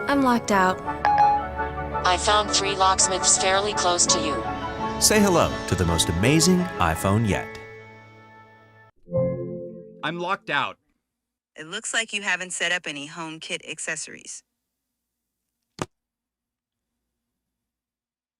I'm locked out. I found 3 locksmiths fairly close to you. Say hello to the most amazing iPhone yet. I'm locked out. It looks like you haven't set up any HomeKit accessories.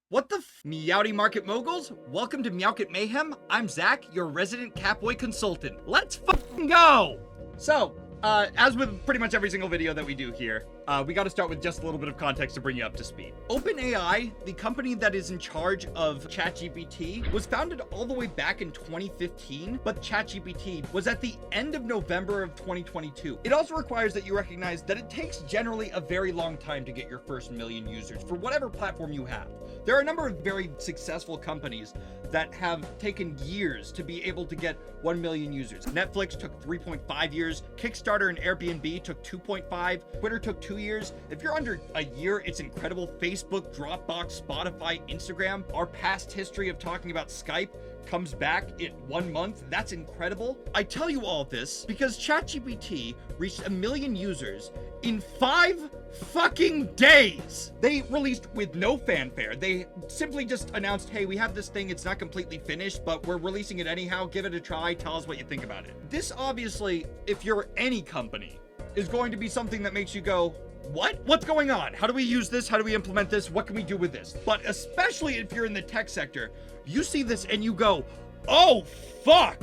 What the Meowdy Market Moguls? Welcome to Meowkit Mayhem. I'm Zach, your resident Catboy consultant. Let's fucking go! So, as with pretty much every single video that we do here, we gotta start with just a little bit of context to bring you up to speed. OpenAI, the company that is in charge of ChatGPT, was founded all the way back in 2015, but ChatGPT was at the end of November of 2022. It also requires that you recognize that it takes generally a very long time to get your first million users for whatever platform you have. There are a number of very successful companies that have taken years to be able to get 1 million users. Netflix took 3.5 years, Kickstarter and Airbnb took 2.5, Twitter took 2 years. If you're under a year, it's incredible. Facebook, Dropbox, Spotify, Instagram, our past history of talking about Skype comes back in 1 month. That's incredible. I tell you all this because ChatGPT reached 1 million users in 5 fucking days. They released with no fanfare. They simply just announced, hey, we have this thing. It's not completely finished, but we're releasing it anyhow. Give it a try. Tell us what you think about it. This obviously, if you're any company, is going to be something that makes you go, what? What's going on? How do we use this? How do we implement this? What can we do with this? But especially if you're in the tech sector, you see this and you go, oh, fuck.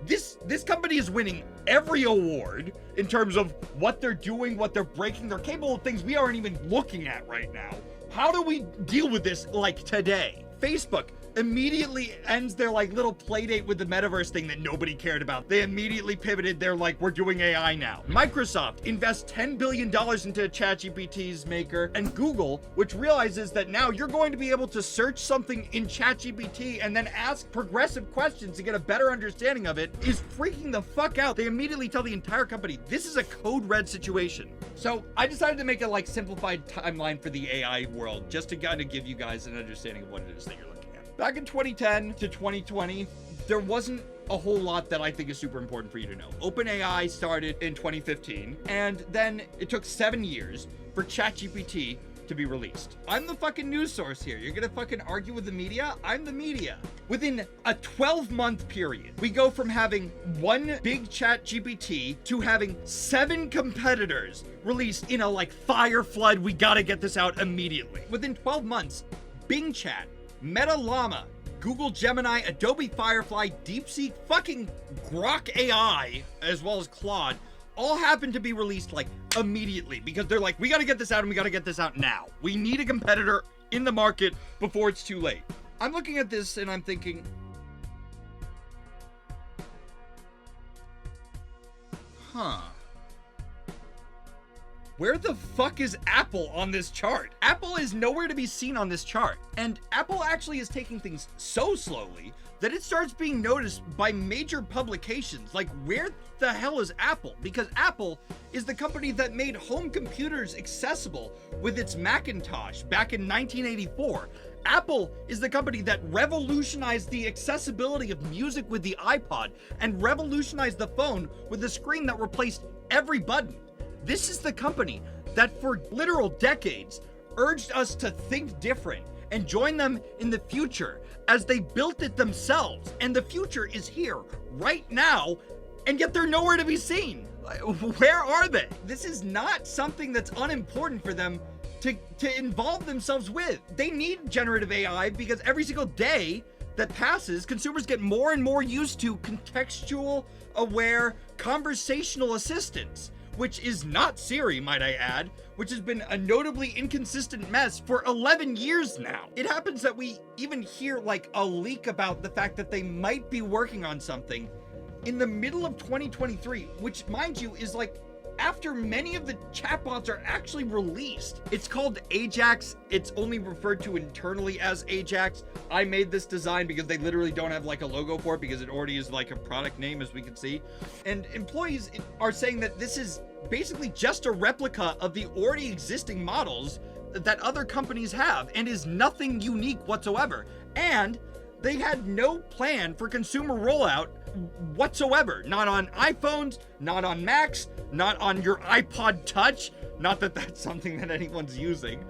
This company is winning every award in terms of what they're doing, what they're breaking. They're capable of things we aren't even looking at right now. How do we deal with this like today? Facebook immediately ends their like little play date with the metaverse thing that nobody cared about. They immediately pivoted. They're like, we're doing AI now. Microsoft invests $10 billion into ChatGPT's maker, and Google, which realizes that now you're going to be able to search something in ChatGPT and then ask progressive questions to get a better understanding of it, is freaking the fuck out. They immediately tell the entire company, this is a code red situation. So I decided to make a like simplified timeline for the AI world, just to kind of give you guys an understanding of what it is that you're looking at. Back in 2010 to 2020, there wasn't a whole lot that I think is super important for you to know. OpenAI started in 2015, and then it took 7 years for ChatGPT to be released. I'm the fucking news source here. You're gonna fucking argue with the media? I'm the media. Within a 12-month period, we go from having one big ChatGPT to having 7 competitors released in a like fire flood. We gotta get this out immediately. Within 12 months, Bing Chat, Meta Llama, Google Gemini, Adobe Firefly, DeepSeek, fucking Grok AI, as well as Claude, all happen to be released like immediately because they're like, we gotta get this out and we gotta get this out now. We need a competitor in the market before it's too late. I'm looking at this and I'm thinking, where the fuck is Apple on this chart? Apple is nowhere to be seen on this chart. And Apple actually is taking things so slowly that it starts being noticed by major publications. Like, where the hell is Apple? Because Apple is the company that made home computers accessible with its Macintosh back in 1984. Apple is the company that revolutionized the accessibility of music with the iPod and revolutionized the phone with the screen that replaced every button. This is the company that for literal decades urged us to think different and join them in the future as they built it themselves. And the future is here right now, and yet they're nowhere to be seen. Where are they? This is not something that's unimportant for them to involve themselves with. They need generative AI because every single day that passes, consumers get more and more used to contextual aware conversational assistance, which is not Siri, might I add, which has been a notably inconsistent mess for 11 years now. It happens that we even hear like a leak about the fact that they might be working on something in the middle of 2023, which mind you is like after many of the chatbots are actually released. It's called Ajax. It's only referred to internally as Ajax. I made this design because they literally don't have like a logo for it because it already is like a product name, as we can see. And employees are saying that this is basically just a replica of the already existing models that other companies have and is nothing unique whatsoever. And they had no plan for consumer rollout whatsoever. Not on iPhones, not on Macs, not on your iPod Touch. Not that that's something that anyone's using.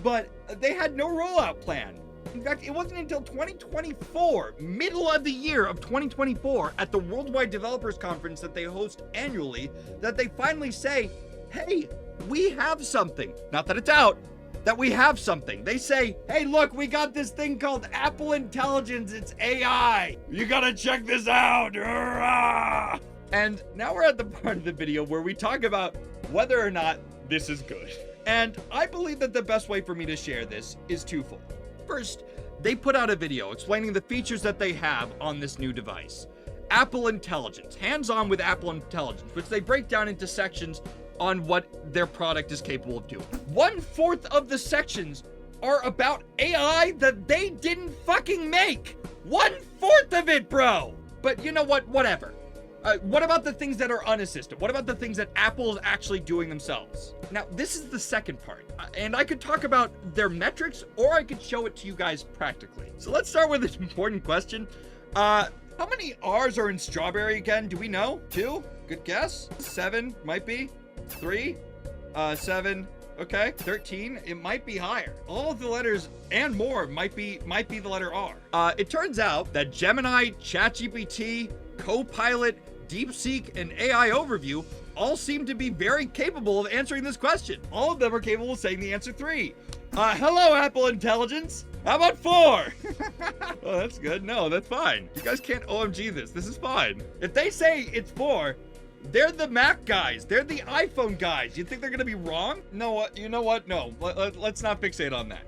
But they had no rollout plan. In fact, it wasn't until 2024, middle of the year of 2024, at the Worldwide Developers Conference that they host annually, that they finally say, hey, we have something. Not that it's out, that we have something. They say, hey, look, we got this thing called Apple Intelligence. It's AI. You gotta check this out. And now we're at the part of the video where we talk about whether or not this is good. And I believe that the best way for me to share this is twofold. First, they put out a video explaining the features that they have on this new device. Apple Intelligence, hands-on with Apple Intelligence, which they break down into sections on what their product is capable of doing. 1/4 of the sections are about AI that they didn't fucking make. 1/4 of it, bro. But you know what? Whatever. What about the things that are unassisted? What about the things that Apple is actually doing themselves? Now, this is the second part, and I could talk about their metrics, or I could show it to you guys practically. So let's start with this important question. How many R's are in strawberry again? Do we know? 2? Good guess. 7, might be. 3, 7, okay. 13, it might be higher. All of the letters and more might be the letter R. It turns out that Gemini, ChatGPT, Copilot, DeepSeek, and AI Overview all seem to be very capable of answering this question. All of them are capable of saying the answer 3. Hello, Apple Intelligence. How about 4? Oh, that's good. No, that's fine. You guys can't OMG this. This is fine. If they say it's 4, they're the Mac guys. They're the iPhone guys. You think they're gonna be wrong? No, you know what? No, let's not fixate on that.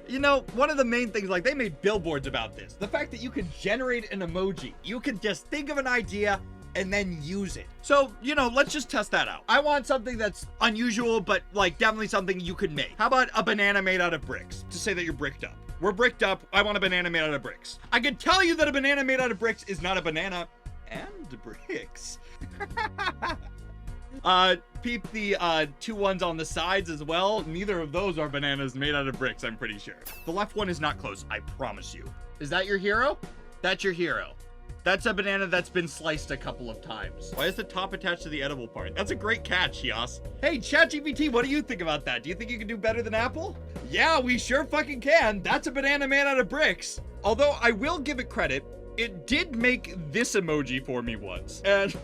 You know, one of the main things, like, they made billboards about this. The fact that you could generate an emoji. You could just think of an idea and then use it. So, you know, let's just test that out. I want something that's unusual, but like definitely something you could make. How about a banana made out of bricks? To say that you're bricked up. We're bricked up. I want a banana made out of bricks. I can tell you that a banana made out of bricks is not a banana and bricks. Peep the 2 ones on the sides as well. Neither of those are bananas made out of bricks, I'm pretty sure. The left one is not close, I promise you. Is that your hero? That's your hero. That's a banana that's been sliced a couple of times. Why is the top attached to the edible part? That's a great catch, Yas. Hey, ChatGPT, what do you think about that? Do you think you can do better than Apple? Yeah, we sure fucking can. That's a banana made out of bricks. Although I will give it credit, it did make this emoji for me once. And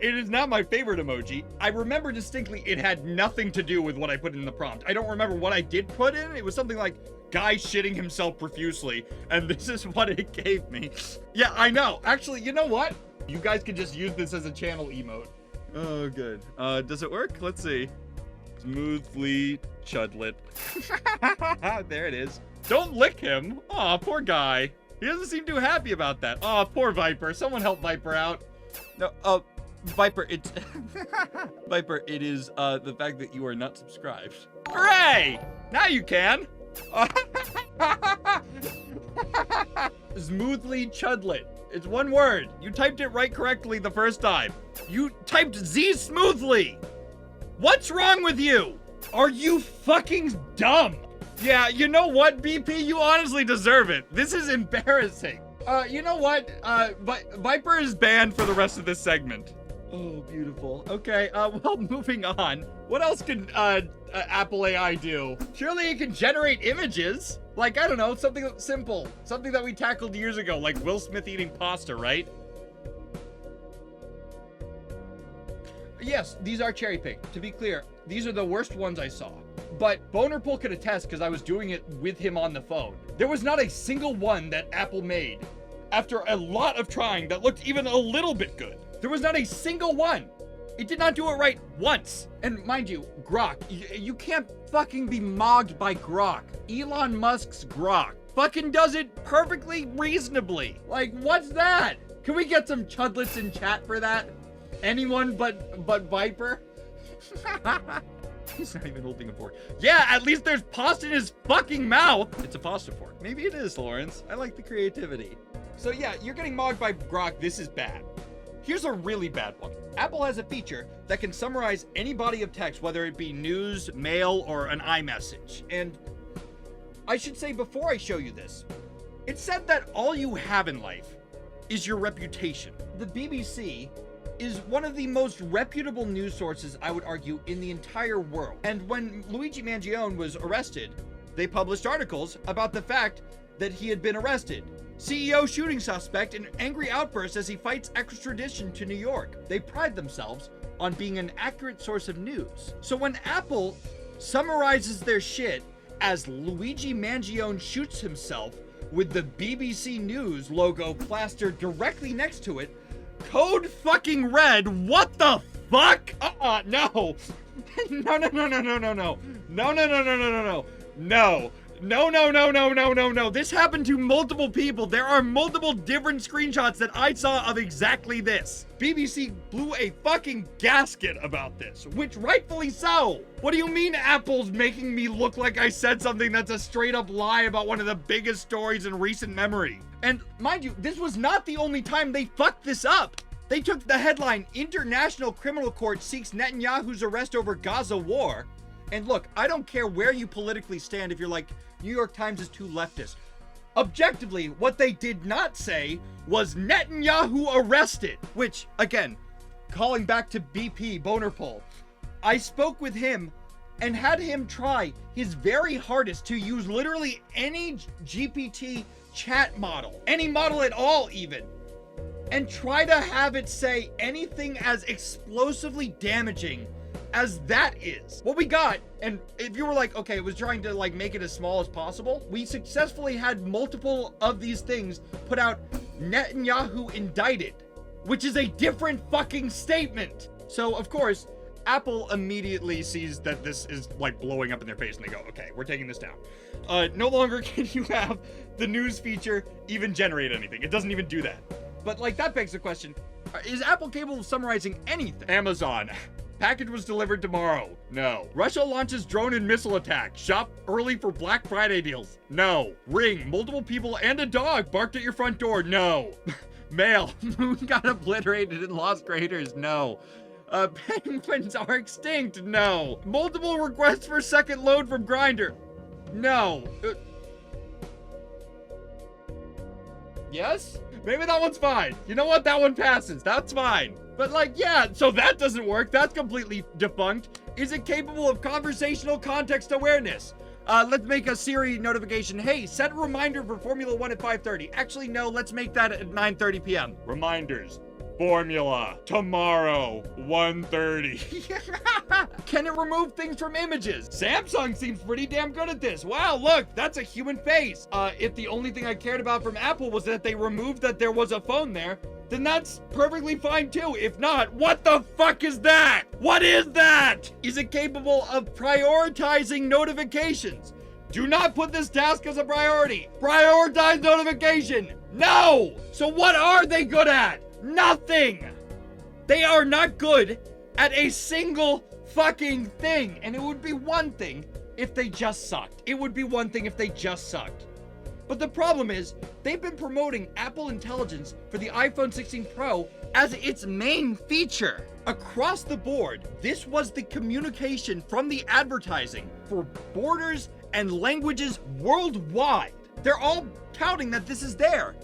it is not my favorite emoji. I remember distinctly it had nothing to do with what I put in the prompt. I don't remember what I did put in. It was something like, guy shitting himself profusely, and this is what it gave me. Yeah, I know. Actually, you know what? You guys can just use this as a channel emote. Oh, good. Does it work? Let's see. Smoothly chudlet. There it is. Don't lick him. Aw, poor guy. He doesn't seem too happy about that. Aw, poor Viper. Someone help Viper out. No, Viper, it's... Viper, it is, the fact that you are not subscribed. Hooray! Now you can! Smoothly chudlet. It's one word. You typed it right correctly the first time. You typed Z smoothly. What's wrong with you? Are you fucking dumb? Yeah, you know what, BP? You honestly deserve it. This is embarrassing. You know what? Viper is banned for the rest of this segment. Oh, beautiful. Okay, well, moving on. What else can, Apple AI do? Surely it can generate images. Like, I don't know, something simple. Something that we tackled years ago, like Will Smith eating pasta, right? Yes, these are cherry-picked. To be clear, these are the worst ones I saw. But Bonerpool could attest because I was doing it with him on the phone. There was not a single one that Apple made after a lot of trying that looked even a little bit good. There was not a single one. It did not do it right once. And mind you, Grok, you can't fucking be mogged by Grok. Elon Musk's Grok fucking does it perfectly reasonably. Like, what's that? Can we get some chudlets in chat for that? Anyone but Viper? He's not even holding a fork. Yeah, at least there's pasta in his fucking mouth. It's a pasta fork. Maybe it is, Lawrence. I like the creativity. So yeah, you're getting mogged by Grok. This is bad. Here's a really bad one. Apple has a feature that can summarize any body of text, whether it be news, mail, or an iMessage. And I should say before I show you this, It's said that all you have in life is your reputation. The BBC is one of the most reputable news sources, I would argue, in the entire world. And when Luigi Mangione was arrested, they published articles about the fact that he had been arrested. CEO shooting suspect in angry outburst as he fights extradition to New York. They pride themselves on being an accurate source of news. So when Apple summarizes their shit as Luigi Mangione shoots himself with the BBC News logo plastered directly next to it, code fucking red, what the fuck? No. No, no, no, no, no, no, no. No, no, no, no, no, no, no. No. No, no, no, no, no, no, no. This happened to multiple people. There are multiple different screenshots that I saw of exactly this. BBC blew a fucking gasket about this, which rightfully so. What do you mean Apple's making me look like I said something that's a straight up lie about one of the biggest stories in recent memory? And mind you, this was not the only time they fucked this up. They took the headline, International Criminal Court seeks Netanyahu's arrest over Gaza war. And look, I don't care where you politically stand if you're like, New York Times is too leftist. Objectively, what they did not say was Netanyahu arrested, which, again, calling back to BP Boner Poll, I spoke with him and had him try his very hardest to use literally any GPT chat model, any model at all even, and try to have it say anything as explosively damaging as that is. What we got, and if you were like, okay, it was trying to like make it as small as possible, we successfully had multiple of these things put out Netanyahu indicted, which is a different fucking statement. So of course, Apple immediately sees that this is like blowing up in their face and they go, okay, we're taking this down. No longer can you have the news feature even generate anything. It doesn't even do that. But like that begs the question, is Apple capable of summarizing anything? Amazon. Package was delivered tomorrow. No. Russia launches drone and missile attack. Shop early for Black Friday deals. No. Ring. Multiple people and a dog barked at your front door. No. Mail. Moon got obliterated in lost craters. No. Penguins are extinct. No. Multiple requests for second load from Grindr. No. Yes? Maybe that one's fine. You know what? That one passes. That's fine. But like, yeah, so that doesn't work. That's completely defunct. Is it capable of conversational context awareness? Let's make a Siri notification. Hey, set a reminder for Formula 1 at 5:30. Actually, no, let's make that at 9:30 p.m. Reminders. Formula. Tomorrow, 1:30. Can it remove things from images? Samsung seems pretty damn good at this. Wow, look, that's a human face. If the only thing I cared about from Apple was that they removed that there was a phone there, then that's perfectly fine too. If not, what the fuck is that? What is that? Is it capable of prioritizing notifications? Do not put this task as a priority. Prioritize notification. No! So what are they good at? Nothing! They are not good at a single fucking thing. And it would be one thing if they just sucked. It would be one thing if they just sucked. But the problem is, they've been promoting Apple Intelligence for the iPhone 16 Pro as its main feature. Across the board, this was the communication from the advertising for borders and languages worldwide. They're all touting that this is there.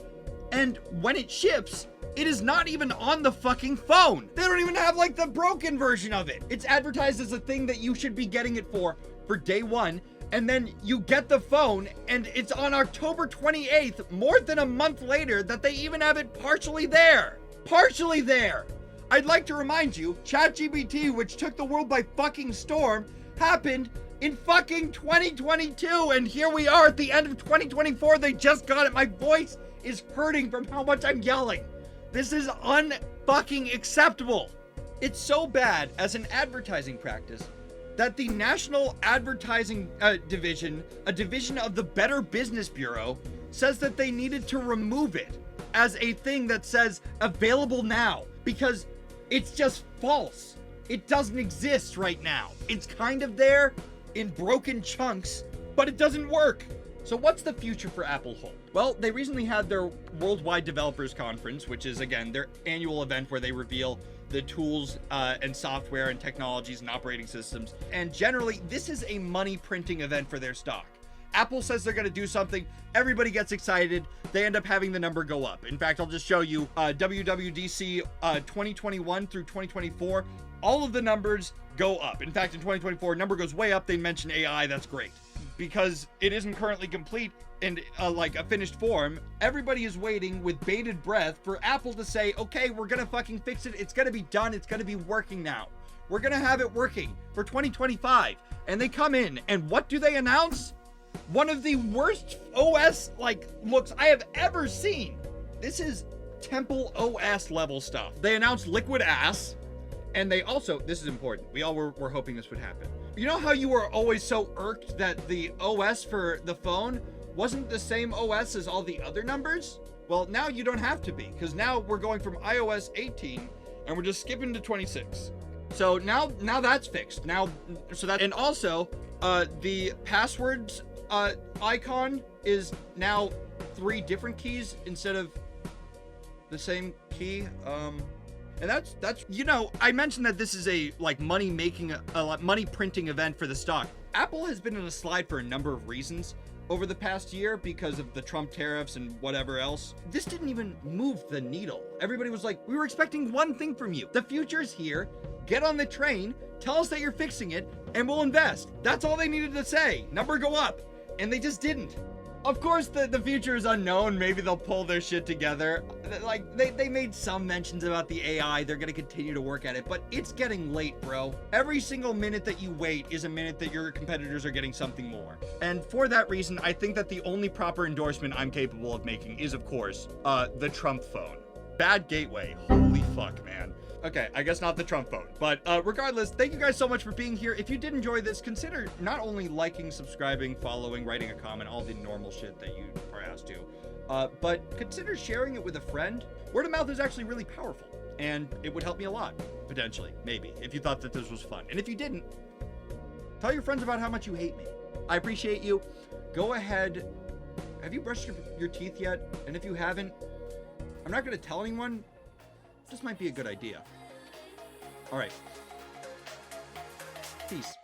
And when it ships, it is not even on the fucking phone. They don't even have like the broken version of it. It's advertised as a thing that you should be getting it for day one. And then you get the phone and it's on October 28th, more than a month later, that they even have it partially there. Partially there. I'd like to remind you, ChatGPT, which took the world by fucking storm, happened in fucking 2022. And here we are at the end of 2024. They just got it. My voice is hurting from how much I'm yelling. This is unfucking acceptable. It's so bad as an advertising practice that the National Advertising Division, a division of the Better Business Bureau, says that they needed to remove it as a thing that says available now because it's just false. It doesn't exist right now. It's kind of there in broken chunks, but it doesn't work. So what's the future for Apple hold? Well, they recently had their Worldwide Developers Conference, which is, again, their annual event where they reveal the tools and software and technologies and operating systems. And generally, this is a money printing event for their stock. Apple says they're going to do something. Everybody gets excited. They end up having the number go up. In fact, I'll just show you WWDC 2021 through 2024. All of the numbers go up. In fact, in 2024, number goes way up. They mention AI. That's great. Because it isn't currently complete in like a finished form, everybody is waiting with bated breath for Apple to say, okay, we're gonna fucking fix it. It's gonna be done. It's gonna be working now. We're gonna have it working for 2025. And they come in, and what do they announce? One of the worst OS like looks I have ever seen. This is Temple OS level stuff. They announced Liquid Ass, and they also, this is important, we all were hoping this would happen. You know how you were always so irked that the OS for the phone wasn't the same OS as all the other numbers? Well, now you don't have to be, because now we're going from iOS 18 and we're just skipping to 26. So now that's fixed. Now, so that, and also the passwords icon is now 3 different keys instead of the same key. And that's, you know, I mentioned that this is a like money printing event for the stock. Apple has been in a slide for a number of reasons over the past year because of the Trump tariffs and whatever else. This didn't even move the needle. Everybody was like, we were expecting one thing from you. The future's here. Get on the train, tell us that you're fixing it, and we'll invest. That's all they needed to say. Number go up. And they just didn't. Of course, the future is unknown. Maybe they'll pull their shit together. Like, they made some mentions about the AI. They're going to continue to work at it, but it's getting late, bro. Every single minute that you wait is a minute that your competitors are getting something more. And for that reason, I think that the only proper endorsement I'm capable of making is, of course, the Trump phone. Bad gateway. Holy fuck, man. Okay, I guess not the Trump phone. But regardless, thank you guys so much for being here. If you did enjoy this, consider not only liking, subscribing, following, writing a comment, all the normal shit that you are asked to, but consider sharing it with a friend. Word of mouth is actually really powerful, and it would help me a lot, potentially, maybe, if you thought that this was fun. And if you didn't, tell your friends about how much you hate me. I appreciate you. Go ahead. Have you brushed your teeth yet? And if you haven't, I'm not going to tell anyone. This might be a good idea. All right. Peace.